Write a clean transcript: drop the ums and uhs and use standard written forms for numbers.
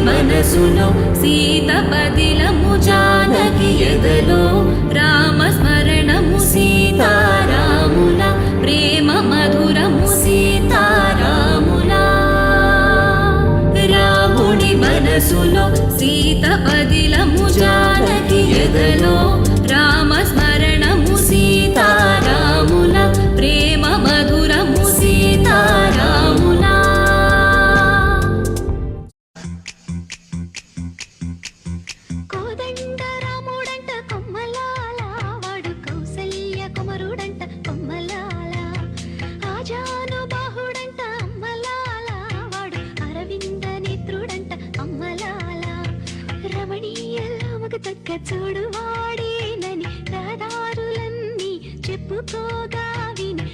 మనసులో సీత పదిలము జానకి ఎదలో రామస్మరణము సీతారాముల ప్రేమ మధురము సీతారాముల రాముడి మనసులో సీత పదిలము జానకి ఎదలో రామస్మరణము సీతారాముల ప్రేమ మధురము సీతారాముల కోదండ రాముడంట కొమ్మలాల వాడు కౌసల్య కుమరుడంట కొమ్మలాల ఆజాను బాహుడంట అమ్మలాల వాడు అరవింద నేత్రుడంట అమ్మలాల రమణీయలామకు తగ్గ చూడు వాడేనని రహదారులన్నీ చెప్పుకోగా విని